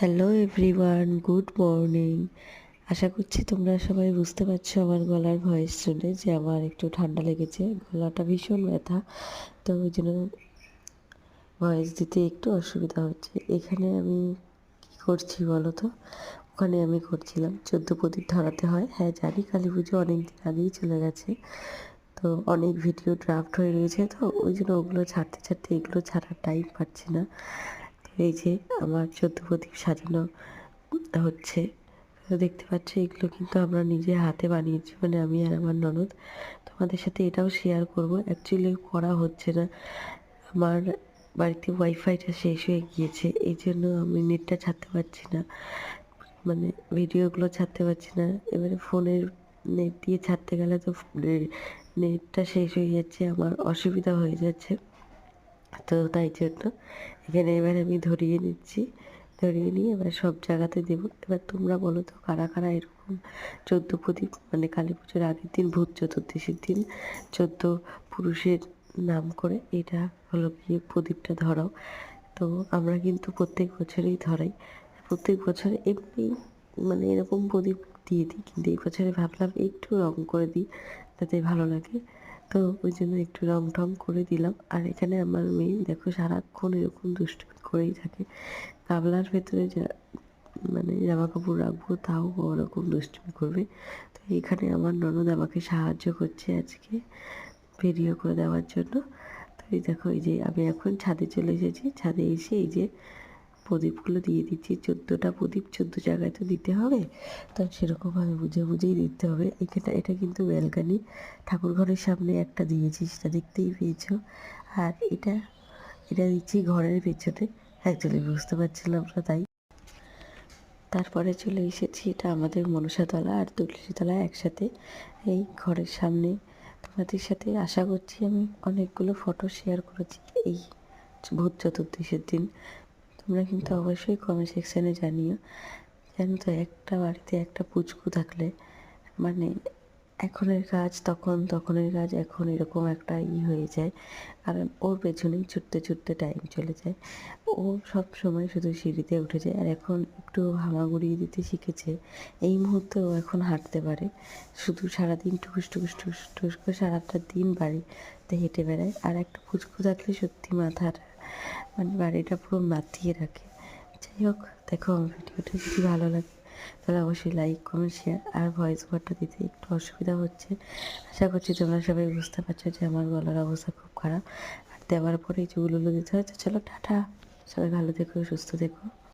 Hello everyone, good morning. আশা করছি তোমরা সবাই বুঝতে পারছো আমার গলার ভয়েস শুনে যে আমার একটু ঠান্ডা লেগেছে, গলাটা ভীষণ ব্যথা। তো ওই জন্য ভয়েস দিতে একটু অসুবিধা হচ্ছে। এখানে আমি কি করছি বলো তো? ওখানে আমি করছিলাম 14 প্রদীপ ধরাতে হয়। হ্যাঁ জানি, কালী পুজো অনেক দিন আগেই চলে গেছে, তো অনেক ভিডিও ড্রাফট হয়ে রয়েছে, তো ওই জন্য ওগুলো ছাড়তে ছাড়তে এগুলো ছাড়ার টাইম পাচ্ছি না। তো এই যে আমার 14 প্রদীপ সাজানো হচ্ছে। তো দেখতে পাচ্ছ এগুলো কিন্তু আমরা নিজে হাতে বানিয়েছি, মানে আমি আর আমার ননদ। তোমাদের সাথে এটাও শেয়ার করব, অ্যাকচুয়ালি করা হচ্ছে না। আমার বাড়িতে ওয়াইফাইটা শেষ হয়ে গিয়েছে, এই জন্য আমি নেটটা ছাড়তে পারছি না, মানে ভিডিওগুলো ছাড়তে পারছি না। এবারে ফোনের নেট দিয়ে ছাড়তে গেলে তো নেটটা শেষ হয়ে যাচ্ছে, আমার অসুবিধা হয়ে যাচ্ছে। তো তাই জন্য এখানে এবার আমি ধরিয়ে নিচ্ছি, ধরিয়ে নিয়ে এবার সব জায়গাতে দেবো। এবার তোমরা বলো তো কারা কারা এরকম 14 প্রদীপ, মানে কালী পুজোর আগের দিন ভূত চতুর্দশীর দিন 14 পুরুষের নাম করে এটা হলো গিয়ে প্রদীপটা ধরাও। তো আমরা কিন্তু প্রত্যেক বছরেই ধরাই, প্রত্যেক বছর এমনি মানে এরকম প্রদীপ দিয়ে দিই, কিন্তু এই বছরে ভাবলাম একটু রং করে দিই যাতে ভালো লাগে। তো ওই জন্য একটু রং টং করে দিলাম। আর এখানে আমার মেয়ে দেখো সারাক্ষণ এরকম দুষ্টুমি করেই থাকে, গামলার ভেতরে যা মানে জামা কাপড় রাখবো তাও ও ওরকম দুষ্টুমি করবে। তো এখানে আমার ননদ আমাকে সাহায্য করছে আজকে ভিডিও করে দেওয়ার জন্য। তো এই দেখো, এই যে আমি এখন ছাদে চলে এসেছি, ছাদে এসে এই যে প্রদীপগুলো দিয়ে দিচ্ছি। 14টা প্রদীপ 14 জায়গায় তো দিতে হবে, তো সেরকমভাবে বুঝে বুঝেই দিতে হবে। এটা কিন্তু ব্যালকানি, ঠাকুর ঘরের সামনে একটা দিয়েছি, সেটা দেখতেই পেয়েছো। আর এটা এটা দিচ্ছি ঘরের পেছনে, অ্যাকচুয়ালি বুঝতে পারছিলাম না তাই। তারপরে চলে এসেছি, এটা আমাদের মনসাতলা আর তুলসীতলা একসাথে এই ঘরের সামনে। তোমাদের সাথে আশা করছি আমি অনেকগুলো ফটো শেয়ার করেছি এই ভূত চতুর্দশীর দিন। তোমরা কিন্তু অবশ্যই কমেন্ট সেকশানে জানিও। জানো তো, একটা বাড়িতে একটা পুচকু থাকলে মানে এখনের কাজ তখন, তখনের কাজ এখন, এরকম একটা হয়ে যায়। কারণ ওর পেছনেই ছুটতে ছুটতে টাইম চলে যায়। ও সব সময় শুধু সিঁড়িতে উঠে যায়, আর এখন একটু হামাগুড়ি দিতে শিখেছে। এই মুহূর্তে ও এখন হাঁটতে পারে, শুধু সারাদিন টুকুস টুকুস টুকুস টুকুস করে সারাটা দিন বাড়িতে হেঁটে বেড়ায়। আর একটা পুচকু থাকলে সত্যি মাথার মানে বাড়িটা পুরো মাতিয়ে রাখে। যাই হোক, দেখো আমার ভিডিওটা যদি ভালো লাগে তাহলে অবশ্যই লাইক কমেন্ট শেয়ার। আর ভয়েস ওভারটা দিতে একটু অসুবিধা হচ্ছে, আশা করছি তোমরা সবাই বুঝতে পারছো যে আমার গলার অবস্থা খুব খারাপ। আর দেওয়ার পরে এই চুলগুলো দিতে হয়। তো চলো টাটা, সবাই ভালো থেকো, সুস্থ থেকো।